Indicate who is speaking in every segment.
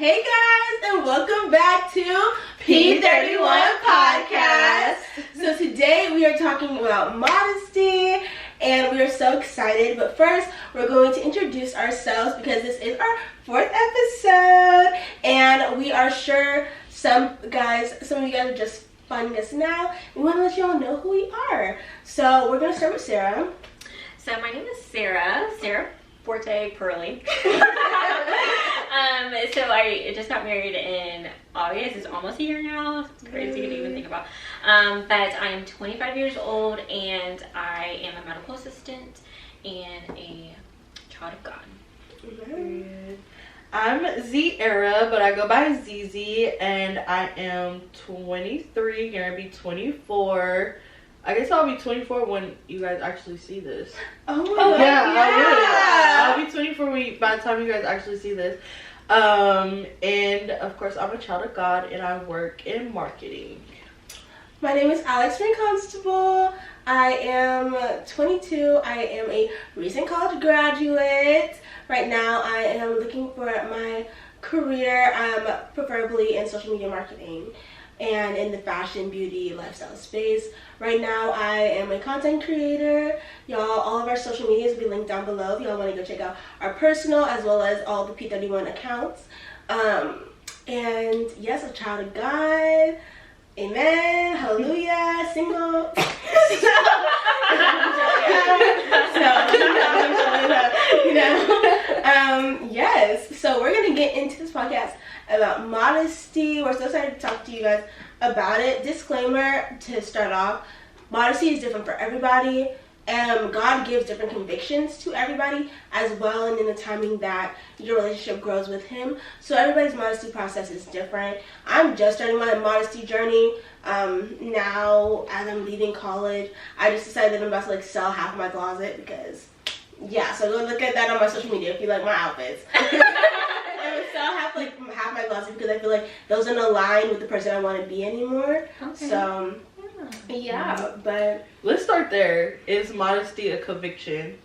Speaker 1: Hey guys, and welcome back to P31 Podcast. So today we are talking about modesty, and we are so excited. But first, we're going to introduce ourselves because this is our 4th episode, and we are sure some of you guys are just finding us now. We want to let you all know who we are. So we're going to start with Sarah.
Speaker 2: So my name is Sarah Forte Pearly. So I just got married in August. It's almost a year now. It's crazy to even think about. But I am 25 years old, and I am a medical assistant and a child of God.
Speaker 3: Mm-hmm. I'm Zera, but I go by Zeze, and I am 23, gonna be 24. I guess I'll be 24 when you guys actually see this.
Speaker 1: Oh my God.
Speaker 3: Yeah, I'll be 24 by the time you guys actually see this. And of course, I'm a child of God, and I work in marketing.
Speaker 1: My name is Alex Ray Constable. I am 22. I am a recent college graduate. Right now, I am looking for my career, preferably in social media marketing and in the fashion, beauty, lifestyle space. Right now, I am a content creator. Y'all, all of our social medias will be linked down below if y'all want to go check out our personal as well as all the P31 accounts. And yes, a child of God. Amen. Hallelujah. Single. Yes. So we're going to get into this podcast about modesty. We're so excited to talk to you guys about it. Disclaimer to start off, modesty is different for everybody. God gives different convictions to everybody as well, and in the timing that your relationship grows with him. So everybody's modesty process is different. I'm just starting my modesty journey now as I'm leaving college. I just decided that I'm about to sell half my closet because so go look at that on my social media if you like my outfits. I would sell half my closet because I feel like those don't align with the person I want to be anymore. Okay. So but
Speaker 3: let's start there. Is modesty a conviction?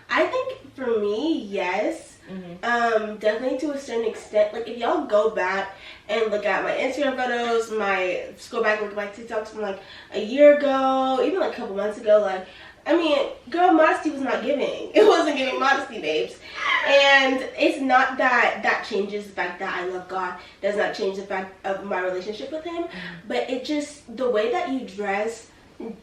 Speaker 1: I think for me, yes. Mm-hmm. Definitely to a certain extent. Like if y'all go back and look at my Instagram photos, go back and look at my TikToks from a year ago, even a couple months ago, girl, modesty was not giving. It wasn't giving modesty, babes. And it's not that changes the fact that I love God. Does not change the fact of my relationship with him. But it just, the way that you dress,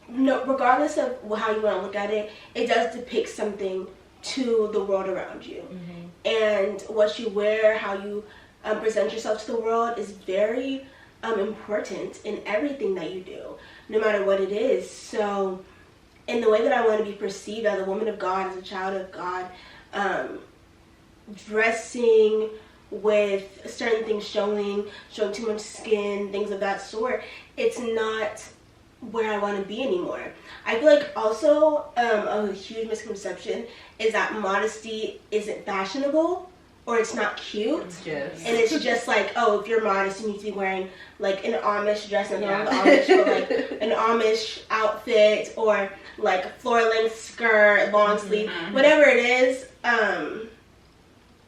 Speaker 1: regardless of how you want to look at it, it does depict something to the world around you. Mm-hmm. And what you wear, how you present yourself to the world is very important in everything that you do, no matter what it is. So in the way that I want to be perceived as a woman of God, as a child of God, dressing with certain things showing too much skin, things of that sort, it's not where I want to be anymore. I feel like also a huge misconception is that modesty isn't fashionable or it's not cute.
Speaker 3: Yes. And
Speaker 1: it's just if you're modest, you need to be wearing an Amish dress, and Amish, or an Amish outfit, or floor-length skirt, long sleeve, whatever it is.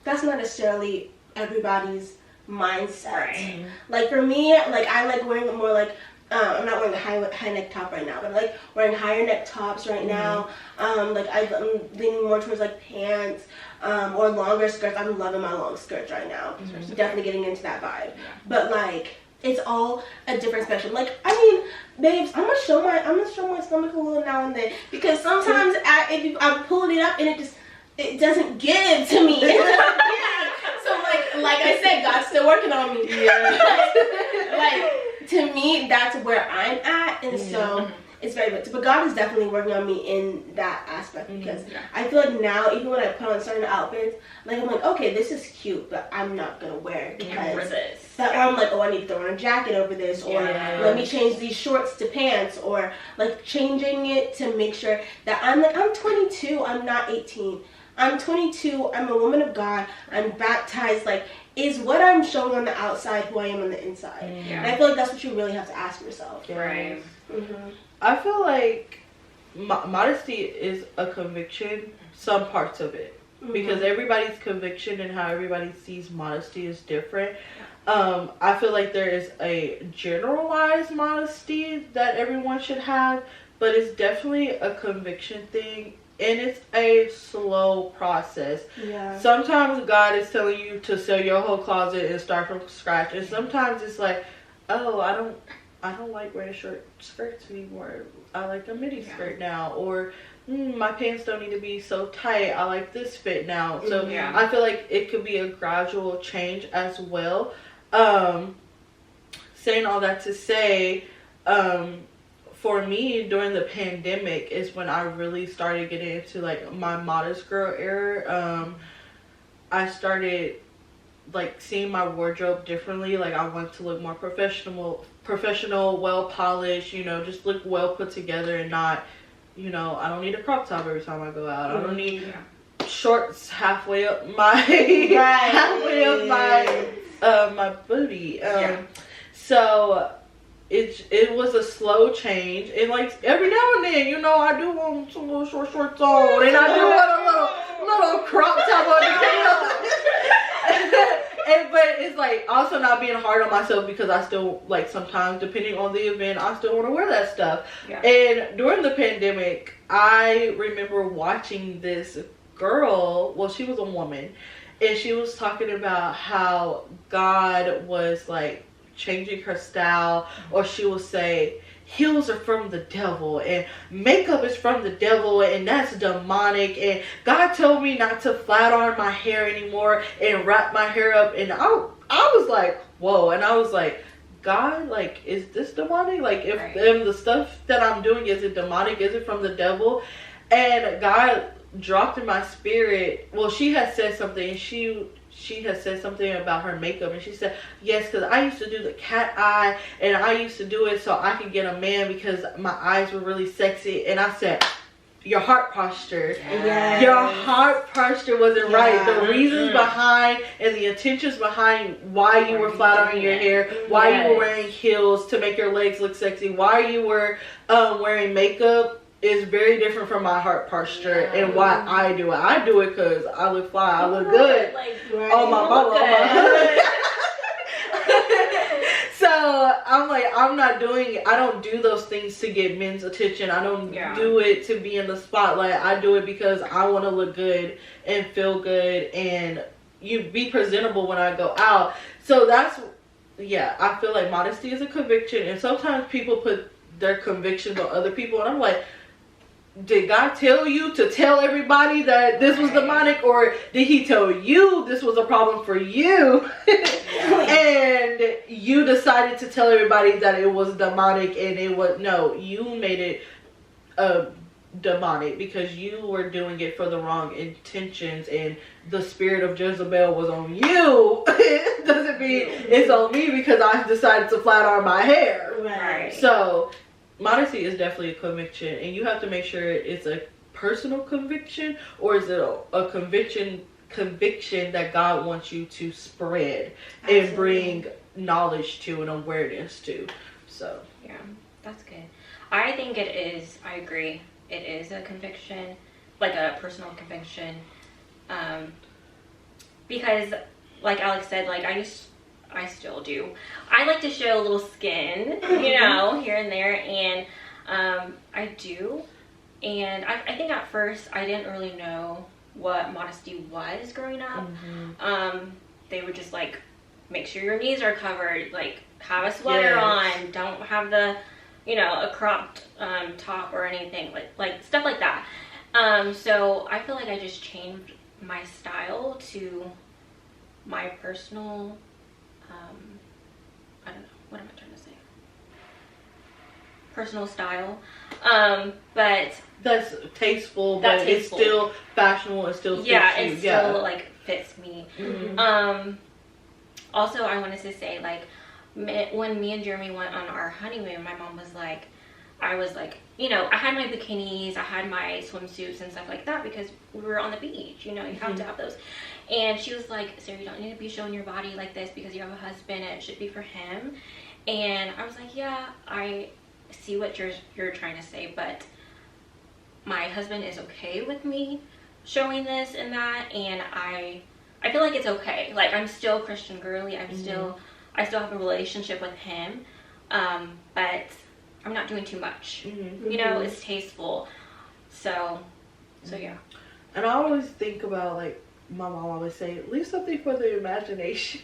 Speaker 1: That's not necessarily everybody's mindset. Right. For me, I like wearing more I'm not wearing a high neck top right now, but I like wearing higher neck tops right now. I'm leaning more towards pants or longer skirts. I'm loving my long skirts right now. Mm-hmm. Definitely getting into that vibe. Yeah. But it's all a different spectrum. Babes, I'm gonna show my stomach a little now and then because sometimes I'm pulling it up and it doesn't give to me. So like I said, God's still working on me. Yeah. To me, that's where I'm at, and so it's very good. But God is definitely working on me in that aspect because I feel like now, even when I put on certain outfits, I'm okay, this is cute, but I'm not gonna wear it because that, or I'm I need to throw on a jacket over this, or let me change these shorts to pants, or changing it to make sure that I'm 22, I'm not 18. I'm 22, I'm a woman of God, I'm baptized, is what I'm showing on the outside who I am on the inside? And I feel like that's what you really have to ask yourself.
Speaker 3: Right. Mm-hmm. I feel like modesty is a conviction, some parts of it. because everybody's conviction and how everybody sees modesty is different. I feel like there is a generalized modesty that everyone should have, but it's definitely a conviction thing, and it's a slow process.
Speaker 1: Yeah.
Speaker 3: Sometimes God is telling you to sell your whole closet and start from scratch, and sometimes it's like, oh, I don't like wearing short skirts anymore. I like a mini skirt now, or my pants don't need to be so tight. I like this fit now. So I feel like it could be a gradual change as well. Saying all that to say, for me during the pandemic is when I really started getting into like my modest girl era. I started like seeing my wardrobe differently. Like I want to look more professional, well polished, you know, just look well put together and not, you know, I don't need a crop top every time I go out. I don't need shorts halfway up my halfway up my booty. So it was a slow change, and like every now and then, you know, I do want some little shorts on, and I do want a little crop top on the but it's like also not being hard on myself, because I still, like, sometimes depending on the event, I still want to wear that stuff. And during the pandemic, I remember watching this girl, well, she was a woman, and she was talking about how God was like changing her style, or she will say heels are from the devil and makeup is from the devil and that's demonic, and God told me not to flat iron my hair anymore and wrap my hair up, and I was like, whoa. And I was like, God, like, is this demonic? Like, if the stuff that I'm doing, is it demonic? Is it from the devil? And God dropped in my spirit, well, she had said something, she had said something about her makeup, and she said, yes, because I used to do the cat eye, and I used to do it so I could get a man because my eyes were really sexy. And I said, your heart posture, your heart posture wasn't right. The reasons behind and the intentions behind why you were flat ironing your hair, why you were wearing heels to make your legs look sexy, why you were wearing makeup is very different from my heart posture and why I do it. I do it because I look fly, I look good on my mama, on my hood. So I'm like, I don't do those things to get men's attention. I don't do it to be in the spotlight. I do it because I want to look good and feel good and you be presentable when I go out. So that's, I feel like modesty is a conviction, and sometimes people put their convictions on other people, and I'm like, did God tell you to tell everybody that this was demonic, or did he tell you this was a problem for you? And you decided to tell everybody that it was demonic, and it was, no, you made it demonic because you were doing it for the wrong intentions, and the spirit of Jezebel was on you. It doesn't mean it's on me because I decided to flat iron my hair. So modesty is definitely a conviction, and you have to make sure it's a personal conviction, or is it a conviction that God wants you to spread and bring knowledge to and awareness to. So
Speaker 2: yeah, that's good. I think it is. I agree. It is a conviction, like a personal conviction, because, like Alex said, like I still do. I like to show a little skin, you know, here and there, and I do. And I think at first I didn't really know what modesty was growing up. They were just like, make sure your knees are covered, like have a sweater on, don't have the, you know, a cropped top or anything, like stuff like that. So I feel like I just changed my style to my personal, I don't know, what am I trying to say? Personal style. But
Speaker 3: that's tasteful, but it's still fashionable and still fits you.
Speaker 2: It still like fits me. Also, I wanted to say, like, when me and Jeremy went on our honeymoon, my mom was like, I was like, you know, I had my bikinis, I had my swimsuits and stuff like that because we were on the beach, you know, you have to have those. And she was like, Sarah, you don't need to be showing your body like this because you have a husband and it should be for him. And I was like, yeah, I see what you're trying to say, but my husband is okay with me showing this and that, and I feel like it's okay. Like, I'm still Christian girly. I still have a relationship with him, but I'm not doing too much. You know, it's tasteful. So yeah.
Speaker 3: And I always think about, like, my mom always say, leave something for the imagination.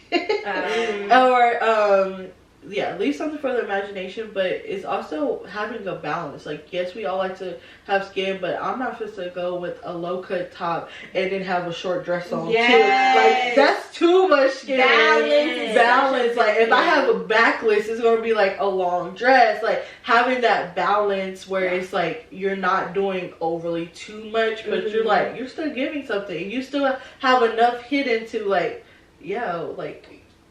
Speaker 3: Or, leave something for the imagination, but it's also having a balance. Like, yes, we all like to have skin, but I'm not supposed to go with a low-cut top and then have a short dress on, too. Like, that's too much skin. Balance. Like, if I have a backless, it's going to be, like, a long dress. Like, having that balance where it's, like, you're not doing overly too much, but you're, like, you're still giving something. You still have enough hidden to, like, like,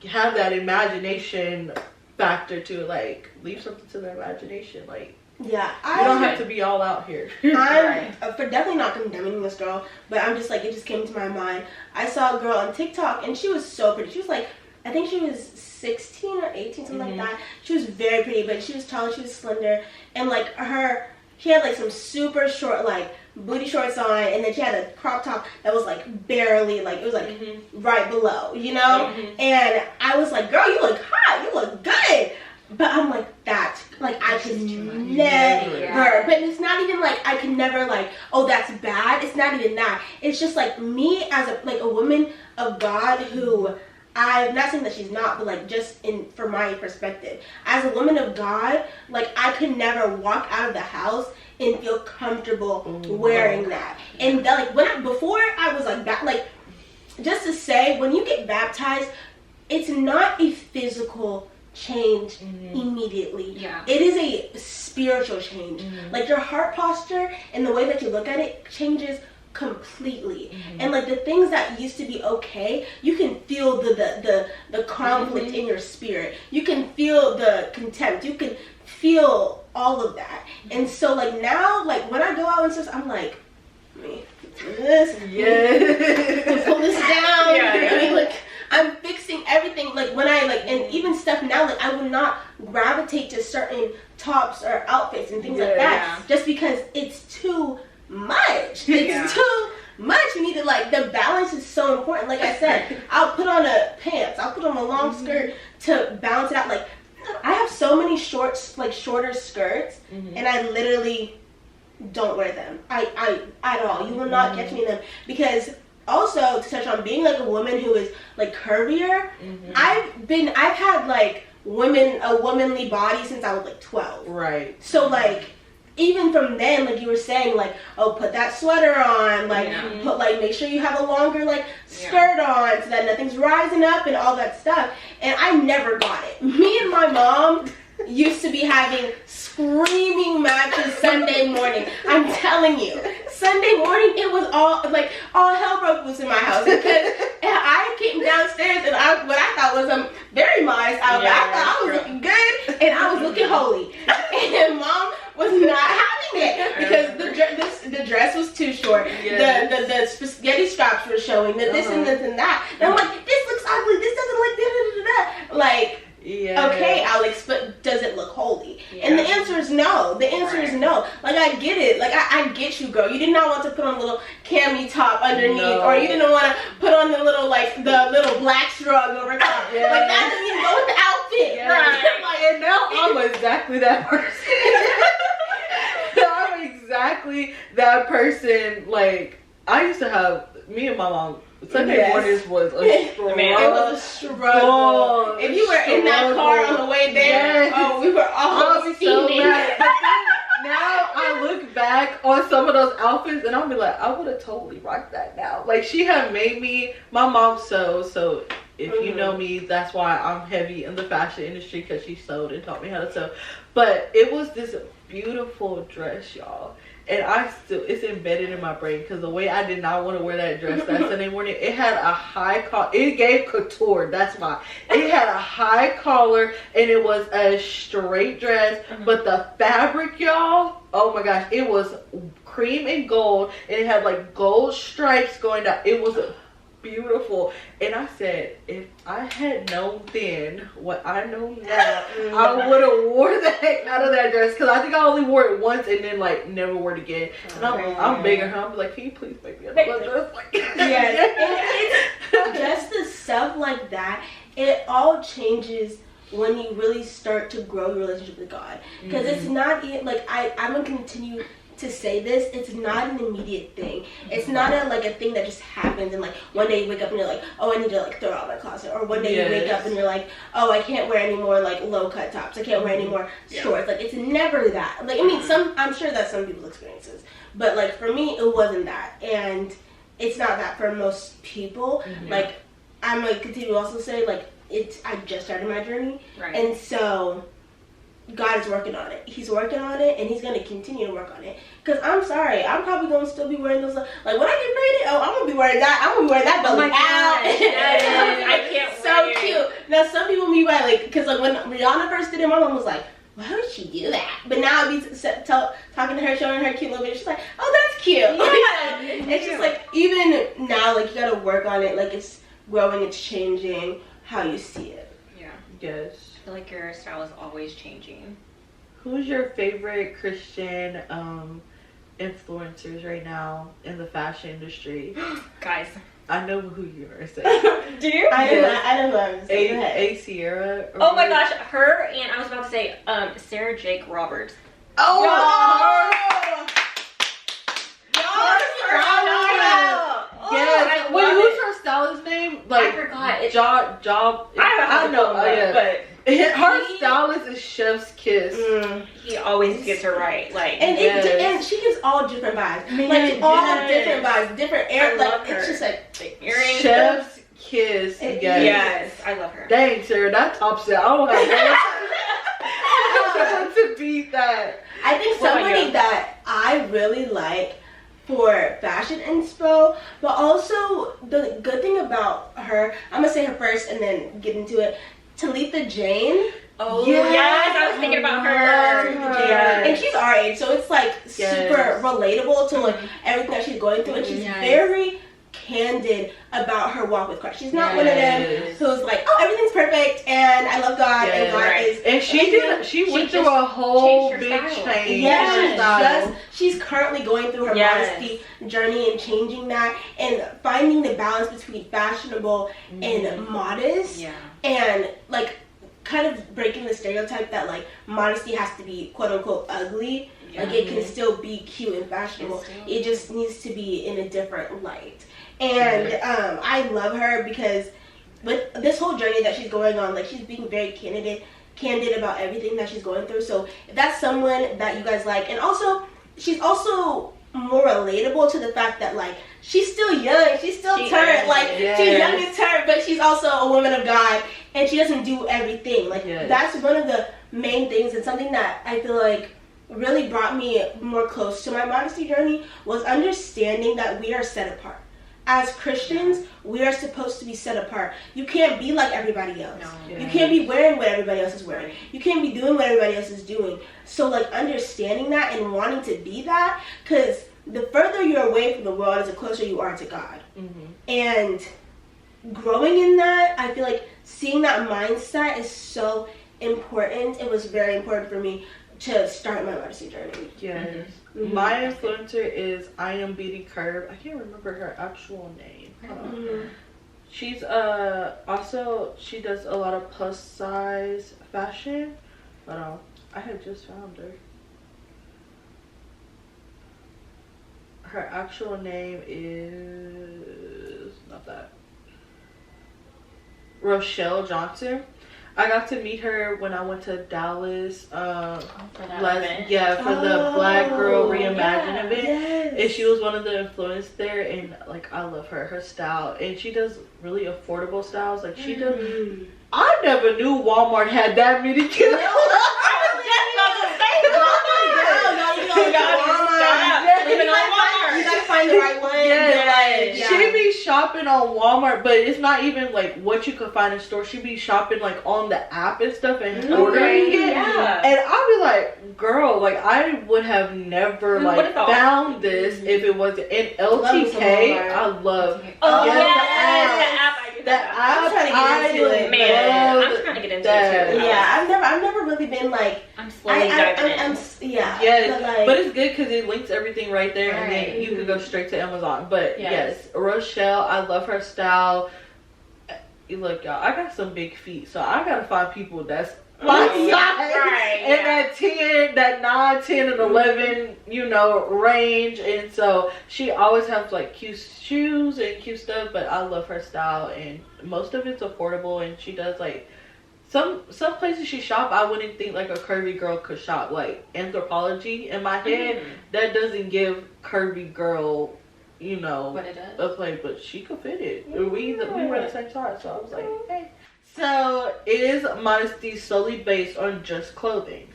Speaker 3: have that imagination factor to, like, leave something to the imagination. Like,
Speaker 1: yeah,
Speaker 3: you don't have to be all out here.
Speaker 1: I'm for definitely not condemning this girl, but I'm just like, it just came to my mind. I saw a girl on TikTok, and she was so pretty. She was like, I think she was 16 or 18, something like that. She was very pretty, but she was tall, she was slender, and like she had like some super short like booty shorts on, and then she had a crop top that was like barely, like it was like right below, you know. And I was like, girl, you look hot, you look good. But I'm like, that, like, I could never. But it's not even like I can never, like, oh, that's bad. It's not even that. It's just like me as a woman of God who, I'm not saying that she's not, but like just from my perspective, as a woman of God, like I could never walk out of the house and feel comfortable wearing that. And that, like, before I was like that, like, just to say, when you get baptized, it's not a physical change immediately. It is a spiritual change. Like, your heart posture and the way that you look at it changes completely. And like the things that used to be okay, you can feel the conflict in your spirit. You can feel the contempt. You can feel all of that. And so like now, like when I go out and stuff, I'm like, me this, pull this down. I mean, like, I'm fixing everything. Like when I like, and even stuff now, like I would not gravitate to certain tops or outfits and things like that, just because it's too much. It's too much. You need to, like, the balance is so important. Like I said, I'll put on a pants, I'll put on a long skirt to balance it out. Like, I have so many shorter skirts, and I literally don't wear them. I at all. You will not catch me in them, because also to touch on being like a woman who is like curvier, I've had like a womanly body since I was like 12. Right. So like even from then, like you were saying, like, oh, put that sweater on, like, make sure you have a longer, like, skirt on so that nothing's rising up and all that stuff. And I never got it. Me and my mom used to be having screaming matches Sunday morning. I'm telling you. Sunday morning, it was all hell broke loose in my house, because I came downstairs and what I thought was very modest outfit. I thought I was looking good and I was looking holy. And Mom was not having it, because the dress was too short. The spaghetti straps were showing. This and this and that. And I'm like, this looks ugly. This doesn't look da-da-da-da-da. Like, okay, Alex, but does it look holy? And the answer is no. The answer is no. Like, I get it. Like, I get you, girl. You did not want to put on a little cami top underneath, or you didn't want to put on the little black strug over top. Like, that doesn't even go with the outfit. Right.
Speaker 3: And now I'm exactly that person. I'm exactly that person. Like, I used to have, me and my mom, Sunday mornings was a struggle.
Speaker 1: It was a struggle. If you were in that car on the way there, we were all steaming. So
Speaker 3: now I look back on some of those outfits and I'll be like, I would have totally rocked that now. Like, she had made me, my mom sews, so if you know me, that's why I'm heavy in the fashion industry, because she sewed and taught me how to sew. But it was this beautiful dress, y'all. And it's embedded in my brain, because the way I did not want to wear that dress that Sunday morning, it had a high collar. It gave couture, that's why. It had a high collar, and it was a straight dress, but the fabric, y'all, oh my gosh, it was cream and gold, and it had like gold stripes going down. It was beautiful. And I said, if I had known then what I know now, I would have wore the heck out of that dress, because I think I only wore it once and then like never wore it again. And I'm begging her, I'm like, can you please make me another dress? Like,
Speaker 1: yes. And it's just the stuff like that. It all changes when you really start to grow your relationship with God, because it's not like I'm gonna continue to say this, it's not an immediate thing. It's not a thing that just happens and like one day you wake up and you're like, oh, I need to like throw out my closet, or one day you wake up and you're like, oh, I can't wear any more like low cut tops, I can't wear any more shorts. Like, it's never that. Like, I mean, I'm sure that's some people's experiences, but like for me it wasn't that, and it's not that for most people. Like, I'm gonna continue to also say, like, I just started my journey, and so God is working on it. He's working on it, and he's going to continue to work on it. Because I'm sorry, I'm probably going to still be wearing those. Like, when I get pregnant, I'm going to be wearing that. I'm going to be wearing that belly out.
Speaker 2: I can't
Speaker 1: so cute. Now, some people be like, because like when Rihanna first did it, my mom was like, why would she do that? But now I'd be talking to her, showing her cute little video. She's like, oh, that's cute. Yeah. It's just like, even now, like, you got to work on it. Like, it's growing, it's changing how you see it.
Speaker 2: Yeah.
Speaker 3: Yes.
Speaker 2: I feel like your style is always changing.
Speaker 3: Who's your favorite Christian influencers right now in the fashion industry?
Speaker 2: Guys,
Speaker 3: I know who you're gonna say.
Speaker 2: Do you?
Speaker 1: I don't know.
Speaker 3: A Sierra.
Speaker 2: Oh my gosh, her, and I was about to say Sarah Jake Roberts.
Speaker 3: Oh! Yes. Wait, who's her stylist name? Like,
Speaker 2: I forgot. It's
Speaker 3: Job. I know.
Speaker 2: But
Speaker 3: her stylist is Chef's Kiss.
Speaker 2: He always gets her right. Like,
Speaker 1: and she gives all different vibes. Like, all different vibes, different air. Like, it's just like
Speaker 2: the earrings.
Speaker 3: Chef's Kiss.
Speaker 2: Yes, I love her.
Speaker 3: Dang, Sarah, that tops it. I don't have to beat that.
Speaker 1: I think somebody that I really like for fashion inspo, but also the good thing about her, I'm gonna say her first and then get into it. Talitha Jane.
Speaker 2: Oh yes, I was thinking about her.
Speaker 1: Yes. And she's our age, so it's like super relatable to like everything that she's going through, and she's very candid about her walk with Christ. She's not one of them who's like, oh, everything's perfect and I love God and God is.
Speaker 3: And she went through a whole big change.
Speaker 1: Yes, she's currently going through her modesty journey and changing that and finding the balance between fashionable and modest, and like kind of breaking the stereotype that like modesty has to be quote unquote ugly. Like, it can still be cute and fashionable. It just needs to be in a different light. And I love her because with this whole journey that she's going on, like, she's being very candid about everything that she's going through. So if that's someone that you guys like, and also she's also more relatable to the fact that like she's still young, she's still turned, like she's young and turned, but she's also a woman of God, and she doesn't do everything. Like that's one of the main things, and something that I feel like really brought me more close to my modesty journey was understanding that we are set apart. As Christians, we are supposed to be set apart. You can't be like everybody else. You can't be wearing what everybody else is wearing. You can't be doing what everybody else is doing. So like understanding that and wanting to be that, because the further you're away from the world is the closer you are to God. And growing in that, I feel like seeing that mindset is so important. It was very important for me to start my modesty journey.
Speaker 3: Yes. My influencer is I Am Beauty Curve. I can't remember her actual name. She's also, she does a lot of plus size fashion, but I had just found her. Her actual name is not that. Rochelle Johnson. I got to meet her when I went to Dallas for the Black Girl Reimagine event. And she was one of the influencers there, and like I love her style, and she does really affordable styles. Like she does. I never knew Walmart had that many kids.
Speaker 1: You gotta find the right one.
Speaker 3: She be shopping on Walmart, but it's not even like what you could find in store. She be shopping like on the app and stuff and ordering it. And I'll be like, girl, like I would have never like found this if it wasn't in LTK. I love
Speaker 2: the app.
Speaker 3: That
Speaker 1: I'm trying to get into it.
Speaker 2: Man, I'm trying to get into it too.
Speaker 1: Yeah, I've never really been like.
Speaker 2: I'm slowly diving in.
Speaker 1: Yeah.
Speaker 3: Yes, but it's good because it links everything right there, and then you can go straight to Amazon. But yes, Rochelle, I love her style. Look, y'all, I got some big feet, so I gotta find people that's my size and that 10, that 9, 10, and 11, range. And so she always has like cute shoes and cute stuff, but I love her style, and most of it's affordable. And she does like some places she shop, I wouldn't think like a curvy girl could shop. Like Anthropology, in my head, that doesn't give curvy girl,
Speaker 2: what it does.
Speaker 3: a play, but she could fit it. We were the same size, so I was like, hey. So, is modesty solely based on just clothing?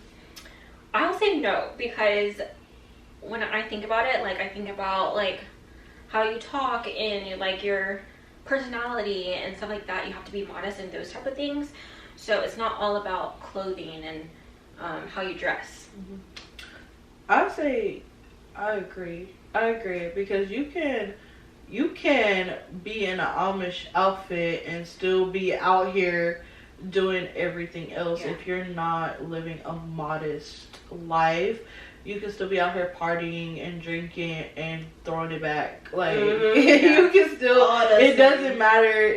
Speaker 2: I'll say no, because when I think about it, like I think about like how you talk and like your personality and stuff like that. You have to be modest and those type of things. So it's not all about clothing and how you dress.
Speaker 3: I would say I agree because you can be in an Amish outfit and still be out here doing everything else. If you're not living a modest life, you can still be out here partying and drinking and throwing it back. Like you can still. It doesn't matter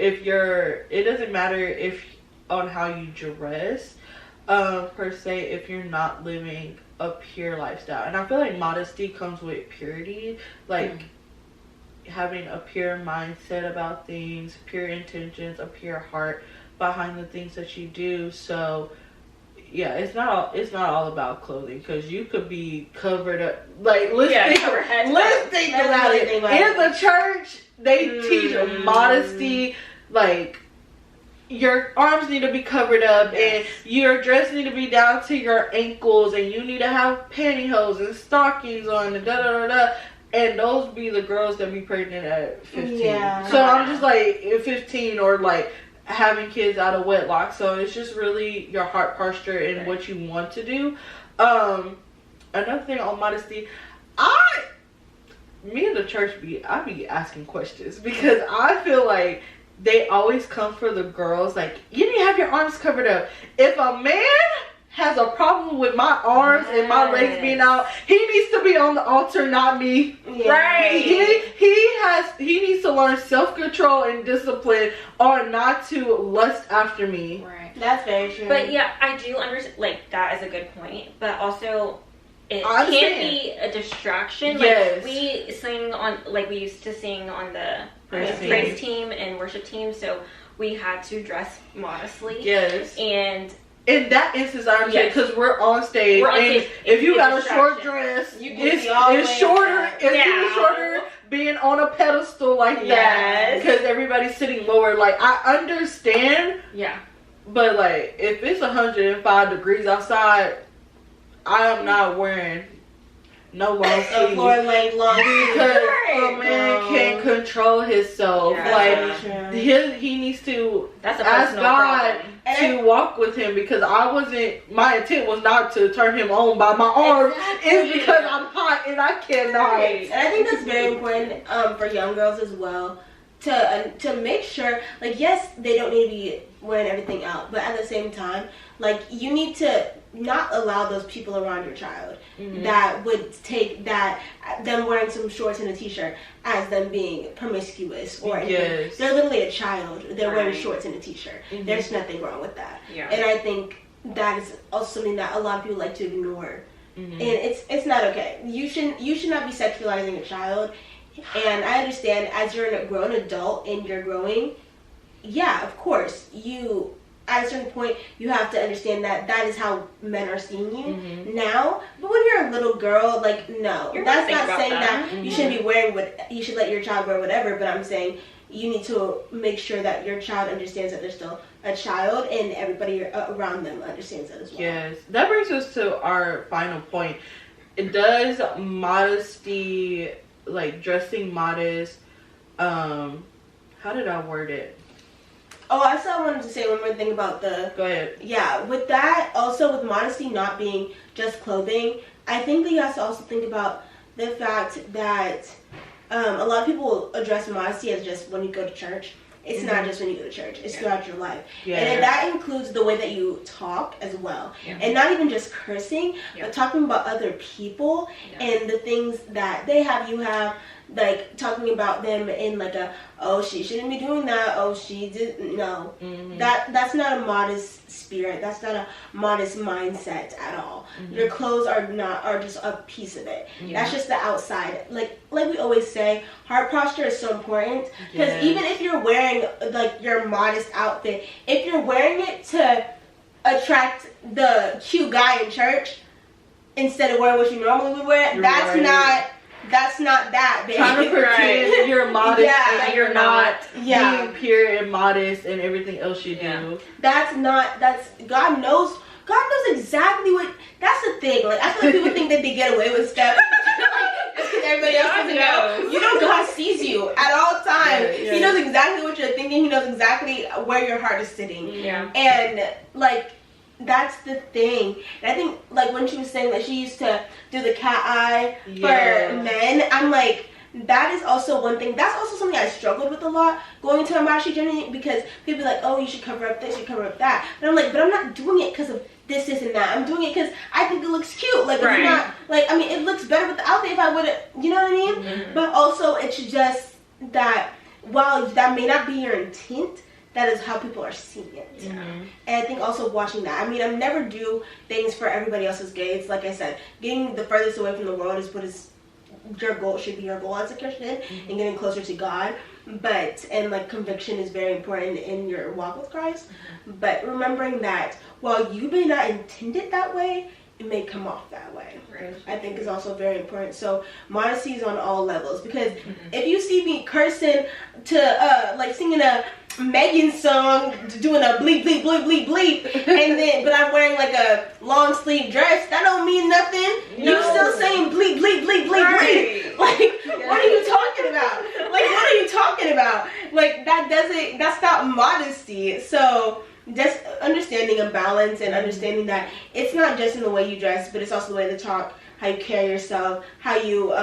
Speaker 3: if on how you dress, per se, if you're not living a pure lifestyle. And I feel like modesty comes with purity, like having a pure mindset about things, pure intentions, a pure heart behind the things that you do. So yeah, it's not all about clothing, because you could be covered up. Like let's think about it. In the church, they teach modesty, like your arms need to be covered up, and your dress need to be down to your ankles, and you need to have pantyhose and stockings on, and and those be the girls that be pregnant at 15. So I'm just like, at 15, or like having kids out of wedlock. So it's just really your heart posture and what you want to do. Another thing on modesty, me and the church I be asking questions, because I feel like they always come for the girls. Like, you need to have your arms covered up. If a man has a problem with my arms and my legs being out, he needs to be on the altar, not me.
Speaker 2: Right.
Speaker 3: He needs to learn self-control and discipline, or not to lust after me.
Speaker 2: Right.
Speaker 1: That's very true.
Speaker 2: But yeah, I do understand. Like, that is a good point. But also, it can be a distraction.
Speaker 3: Yes.
Speaker 2: Like, we used to sing on the praise team and worship team, so we had to dress modestly.
Speaker 3: Yes.
Speaker 2: And
Speaker 3: in that instance, I understand, because we're on stage, and if you got a short dress, it's shorter. It's shorter being on a pedestal like that, because everybody's sitting lower. Like, I understand.
Speaker 2: Yeah.
Speaker 3: But like, if it's 105 degrees outside, I am not wearing no long sleeves.
Speaker 1: Floor length long
Speaker 3: Because a man can't control himself.
Speaker 2: Yeah.
Speaker 3: Like, he needs to
Speaker 2: ask
Speaker 3: God to walk with him, because my intent was not to turn him on by my arms. It's because I'm hot and I cannot.
Speaker 1: Right. And I think that's very important for young girls as well, to make sure, like, yes, they don't need to be wearing everything out, but at the same time, like, you need to not allow those people around your child that would take them wearing some shorts and a t-shirt as them being promiscuous or anything. They're literally a child. They're wearing shorts and a t-shirt. There's nothing wrong with that. And I think that is also something that a lot of people like to ignore. And it's not okay. You should not be sexualizing a child. And I understand, as you're a grown adult and you're growing, of course, at a certain point, you have to understand that is how men are seeing you now. But when you're a little girl, like, no. That's not saying that you shouldn't be wearing you should let your child wear whatever, but I'm saying you need to make sure that your child understands that they're still a child, and everybody around them understands that as well.
Speaker 3: Yes. That brings us to our final point. Does modesty, like dressing modest, how did I word it?
Speaker 1: Oh, I still wanted to say one more thing about
Speaker 3: Go ahead.
Speaker 1: Yeah, with that, also with modesty not being just clothing, I think that you have to also think about the fact that a lot of people address modesty as just when you go to church. It's not just when you go to church. It's throughout your life.
Speaker 3: Yeah.
Speaker 1: And that includes the way that you talk as well. Yeah. And not even just cursing, but talking about other people and the things that they have, you have. Like, talking about them in like a, oh, she shouldn't be doing that, oh, she did, no. That's not a modest spirit. That's not a modest mindset at all. Your clothes are just a piece of it. That's just the outside. Like we always say, heart posture is so important, because even if you're wearing like your modest outfit, if you're wearing it to attract the cute guy in church instead of wearing what you normally would wear, that's not that, baby.
Speaker 3: Trying to pretend you're modest and you're not
Speaker 1: being
Speaker 3: pure and modest and everything else you do.
Speaker 1: That's God knows exactly what, that's the thing. Like, I feel like people think that they get away with stuff. It's because everybody else doesn't know. You know, God sees you at all times. He knows exactly what you're thinking. He knows exactly where your heart is sitting. Yeah. And like, that's the thing. And I think, like, when she was saying that she used to do the cat eye for men, I'm like, that is also one thing. That's also something I struggled with a lot going into a modesty journey, because people be like, oh, you should cover up this, you cover up that. And I'm like, but I'm not doing it because of this, and that. I'm doing it because I think it looks cute. Like, it's not, like, I mean, it looks better with the outfit if I would have, you know what I mean? But also, it's just that while that may not be your intent, that is how people are seeing it. And I think also watching that. I mean, I never do things for everybody else's gaze. Like I said, getting the furthest away from the world is what is your goal, should be your goal as a Christian, and getting closer to God. And like, conviction is very important in your walk with Christ. But remembering that while you may not intend it that way, it may come off that way. I think is also very important. So modesty is on all levels, because if you see me cursing to like singing a Megan song, doing a bleep bleep bleep bleep bleep, but I'm wearing like a long sleeve dress, that don't mean nothing. You still saying bleep bleep bleep bleep bleep. Like, what are you talking about? Like, what are you talking about? Like, that's not modesty. So just understanding a balance and understanding that it's not just in the way you dress, but it's also the way you talk, how you carry yourself, how you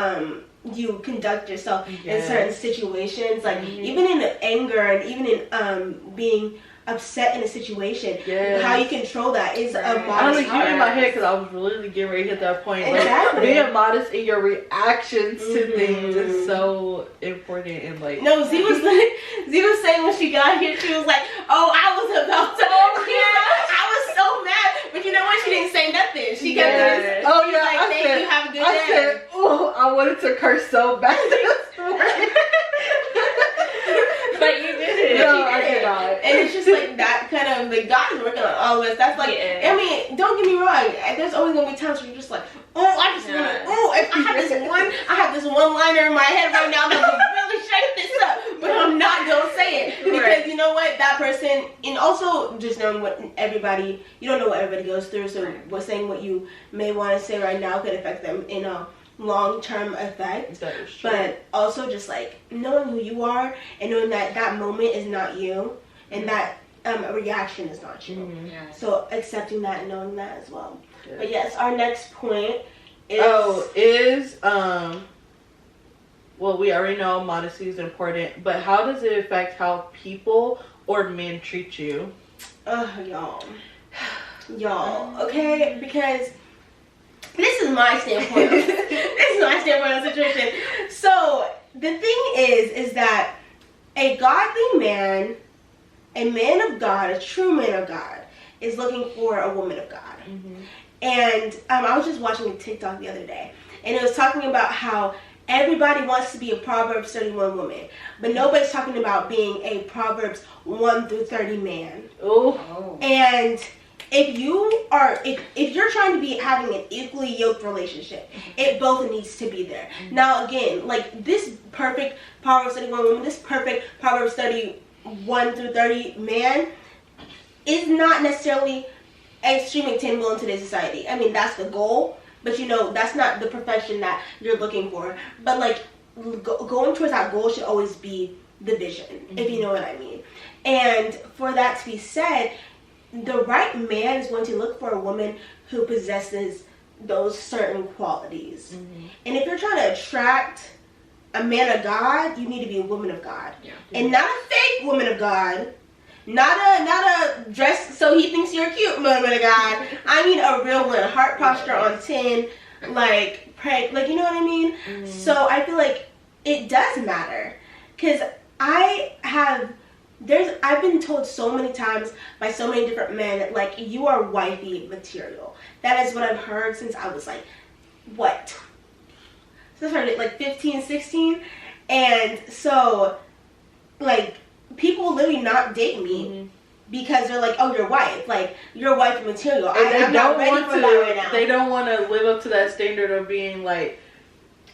Speaker 1: conduct yourself in certain situations, like even in anger and even in being upset in a situation, how you control that is a modest.
Speaker 3: I only keep in my head because I was really getting ready to hit that point. Like, being modest in your reactions to things is so important. And like,
Speaker 1: no, Z was saying when she got here, she was like, "Oh, I was about to." I was so mad, but you know what? She didn't say nothing. She kept this.
Speaker 3: Oh yeah,
Speaker 1: like, thank you. Have a good day.
Speaker 3: I said, "Oh, I wanted to curse so bad."
Speaker 2: But you did it.
Speaker 3: No, I did not.
Speaker 1: And it's just like that kind of, like, God is working on all of us. That's like, I mean, don't get me wrong. There's always gonna be times where you're just like, oh, I just want to, I have this one liner in my head right now that will really shake this up, but I'm not gonna say it, because you know what, that person, and also just knowing what everybody, you don't know what everybody goes through, so what's saying what you may want to say right now could affect them in a long-term effect. But also just like knowing who you are and knowing that that moment is not you, and that a reaction is not you. So accepting that and knowing that as well. But yes, our next point is
Speaker 3: well, we already know modesty is important, but how does it affect how people or men treat you?
Speaker 1: Y'all, okay, because this is my standpoint. This is my standpoint on the situation. So the thing is that a godly man, a man of God, a true man of God, is looking for a woman of God. And I was just watching a TikTok the other day, and it was talking about how everybody wants to be a Proverbs 31 woman, but nobody's talking about being a Proverbs 1 through 30 man. And if you're trying to be having an equally yoked relationship, it both needs to be there. Now again, like, this perfect Proverbs 31 woman, this perfect Proverbs 31 through 30 man is not necessarily extremely attainable in today's society. I mean, that's the goal, but you know, that's not the perfection that you're looking for. But like, going towards that goal should always be the vision, if you know what I mean. And for that to be said, the right man is going to look for a woman who possesses those certain qualities. And if you're trying to attract a man of God, you need to be a woman of God.
Speaker 2: Yeah.
Speaker 1: And not a fake woman of God. Not a dress so he thinks you're cute woman of God. I mean a real one. Heart posture on 10. Like, pray. Like, you know what I mean? Mm-hmm. So I feel like it does matter. Because I've been told so many times by so many different men, like, you are wifey material. That is what I've heard since I was like, what? Since I started like 15, 16. And so, like, people will literally not date me because they're like, oh, your wife. Like, you're wifey material. I'm not ready for that right now.
Speaker 3: They don't want to live up to that standard of being like,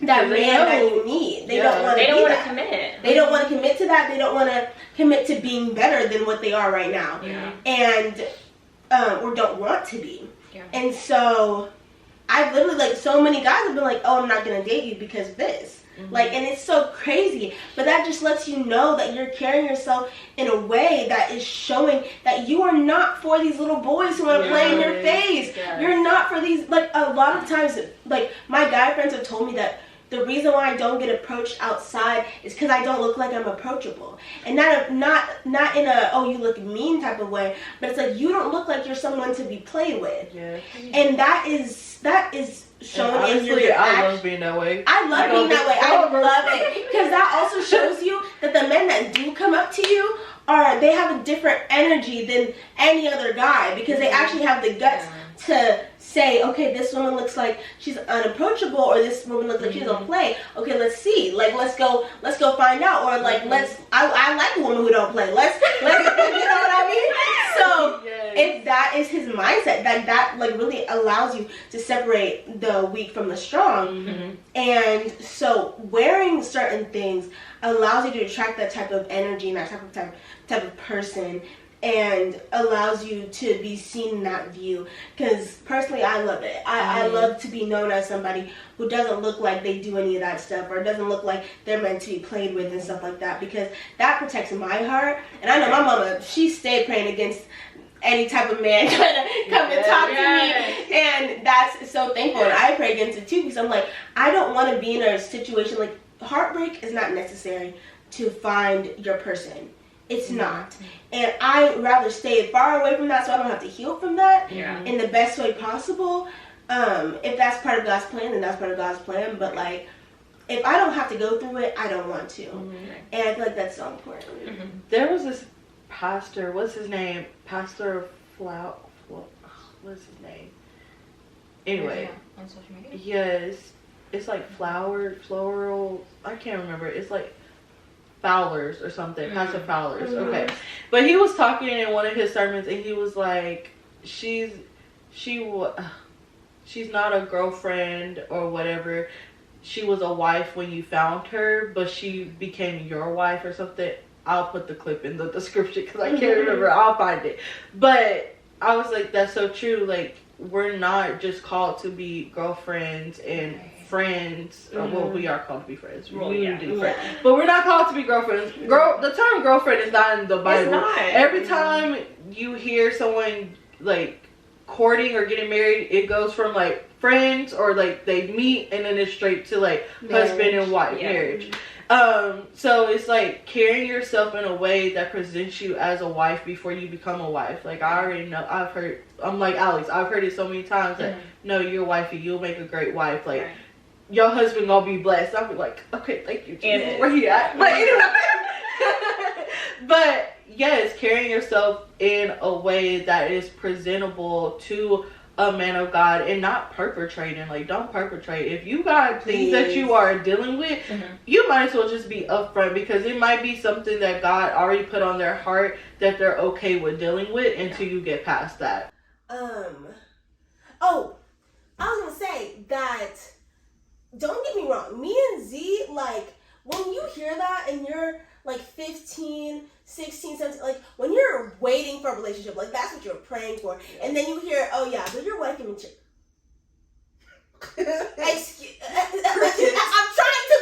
Speaker 1: that man that you need. They don't want to
Speaker 2: commit.
Speaker 1: They don't want to commit to that. They don't want to commit to being better than what they are right now.
Speaker 2: Yeah.
Speaker 1: And, or don't want to be.
Speaker 2: Yeah.
Speaker 1: And so, I've literally, like, so many guys have been like, oh, I'm not going to date you because of this. Like, and it's so crazy. But that just lets you know that you're carrying yourself in a way that is showing that you are not for these little boys who want to play in your face. Yes. You're not for these, like, a lot of times, like, my guy friends have told me that the reason why I don't get approached outside is because I don't look like I'm approachable. And not in a, oh, you look mean type of way, but it's like, you don't look like you're someone to be played with. Yeah. And that is shown in your action.
Speaker 3: I love being that way.
Speaker 1: I love being that way. I love it. Because that also shows you that the men that do come up to you they have a different energy than any other guy, because they actually have the guts to say, okay, this woman looks like she's unapproachable, or this woman looks like she doesn't play. Okay, let's see. Like, let's go find out. Or like, I like a woman who don't play. Let's you know what I mean? So if that is his mindset, that like really allows you to separate the weak from the strong. And so wearing certain things allows you to attract that type of energy and that type of person, and allows you to be seen in that view. Because personally, I love it. I love to be known as somebody who doesn't look like they do any of that stuff, or doesn't look like they're meant to be played with and stuff like that, because that protects my heart. And I know my mama, she stayed praying against any type of man come and talk to me, and that's so thankful. And I pray against it too, because I'm like, I don't want to be in a situation like, heartbreak is not necessary to find your person. It's not. And I'd rather stay far away from that so I don't have to heal from that in the best way possible. If that's part of God's plan, then that's part of God's plan. But, like, if I don't have to go through it, I don't want to. And I feel like that's so important.
Speaker 3: There was this pastor, what's his name? Pastor what's his name? Anyway.
Speaker 2: On social media?
Speaker 3: Yes. It's like floral, I can't remember. It's like Fowlers or something. Pastor Fowlers. Okay. But he was talking in one of his sermons, and he was like, she's not a girlfriend or whatever. She was a wife when you found her, but she became your wife or something. I'll put the clip in the description because I can't remember. I'll find it. But I was like, that's so true. Like, we're not just called to be girlfriends and friends. Well, we are called to be friends. Friends. But we're not called to be girlfriends. The term girlfriend is not in the Bible.
Speaker 2: It's not.
Speaker 3: Every time you hear someone like courting or getting married, it goes from like friends, or like they meet and then it's straight to like marriage. Husband and wife marriage. So it's like carrying yourself in a way that presents you as a wife before you become a wife. Like, I already know, I'm like Alex, I've heard it so many times that, no, you're wifey, you'll make a great wife. Like, your husband gonna be blessed. I'll be like, okay, thank you, Jesus. Where he at? But anyway. But yes, carrying yourself in a way that is presentable to a man of God, and not perpetrating. Like, don't perpetrate. If you got things that you are dealing with, you might as well just be upfront, because it might be something that God already put on their heart that they're okay with dealing with until you get past that.
Speaker 1: Oh, I was gonna say that, don't get me wrong, me and Z, like, when you hear that and you're like 15, 16, 17, like, when you're waiting for a relationship, like, that's what you're praying for, and then you hear, oh yeah, but you're wife and chick. I'm trying to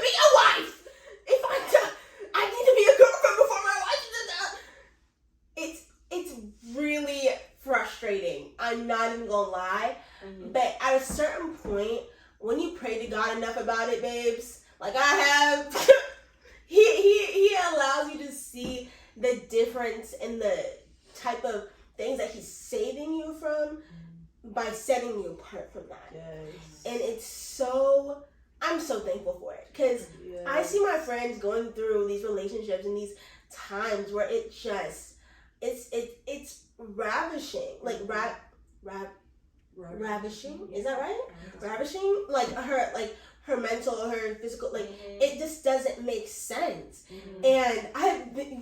Speaker 1: be a wife. If I need to be a girlfriend before my wife. It's really frustrating. I'm not even gonna lie. But at a certain point, when you pray to God enough about it, babes, Like I have, he allows you to see the difference in the type of things that he's saving you from by setting you apart from that.
Speaker 3: Yes.
Speaker 1: And it's so, I'm so thankful for it because I see my friends going through these relationships and these times where it just, it's ravishing, like ravishing, is that right? Ravishing, like her mental, her physical, like it just doesn't make sense. And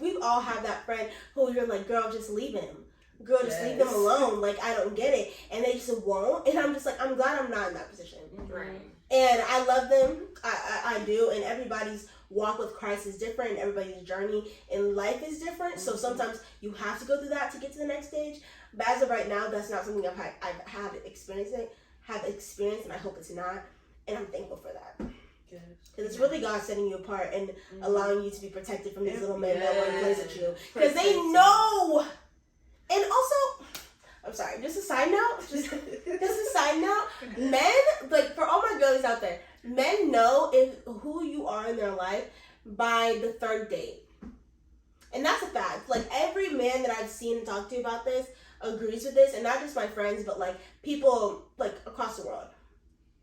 Speaker 1: we all have that friend who you're like, girl, just leave him. Girl, just leave them alone. Like, I don't get it. And they just won't. And I'm just like, I'm glad I'm not in that position.
Speaker 2: Right.
Speaker 1: And I love them. I do. And everybody's walk with Christ is different. And everybody's journey in life is different. So sometimes you have to go through that to get to the next stage. But as of right now, that's not something I've had experienced, and I hope it's not. And I'm thankful for that. Because it's really God setting you apart and allowing you to be protected from these little men that want to play with you. Because they know. And also, I'm sorry, just a side note, men, like for all my girlies out there, men know who you are in their life by the third date. And that's a fact. Like every man that I've seen and talked to about this agrees with this, and not just my friends, but like people like across the world.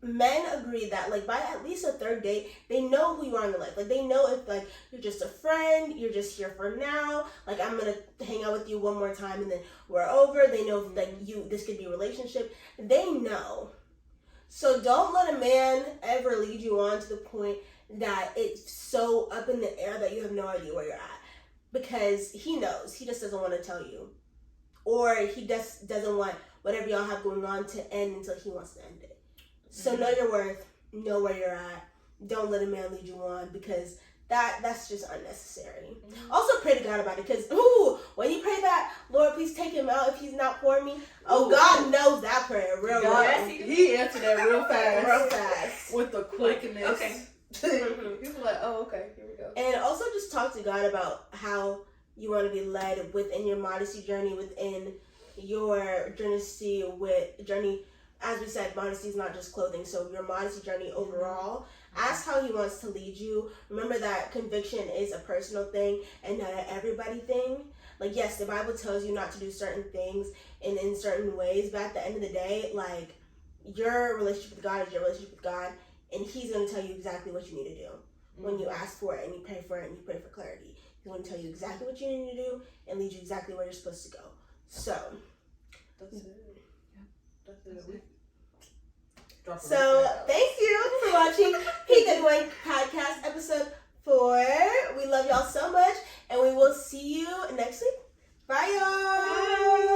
Speaker 1: Men agree that like by at least a third date, they know who you are in their life. Like they know if like you're just a friend, you're just here for now. Like I'm gonna hang out with you one more time and then we're over. They know if like this could be a relationship. They know. So don't let a man ever lead you on to the point that it's so up in the air that you have no idea where you're at. Because he knows. He just doesn't want to tell you. Or he just doesn't want whatever y'all have going on to end until he wants to end it. So know your worth, know where you're at. Don't let a man lead you on because that's just unnecessary. Also pray to God about it because when you pray that, Lord, please take him out if he's not for me. God knows that prayer real well.
Speaker 3: He answered that real fast.
Speaker 1: Real fast.
Speaker 3: With the quickness.
Speaker 2: Okay.
Speaker 3: He's like, oh, okay, here we go.
Speaker 1: And also just talk to God about how you want to be led within your modesty journey, within your journey. As we said, modesty is not just clothing. So your modesty journey overall, ask how he wants to lead you. Remember that conviction is a personal thing and not an everybody thing. Like, yes, the Bible tells you not to do certain things and in certain ways. But at the end of the day, like, your relationship with God is your relationship with God. And he's going to tell you exactly what you need to do. When you ask for it and you pray for it and you pray for clarity. He's going to tell you exactly what you need to do and lead you exactly where you're supposed to go. So.
Speaker 3: That's it. Yeah, that's it.
Speaker 1: So, thank you for watching Peak and Wine Podcast episode 4. We love y'all so much, and we will see you next week. Bye, y'all. Bye.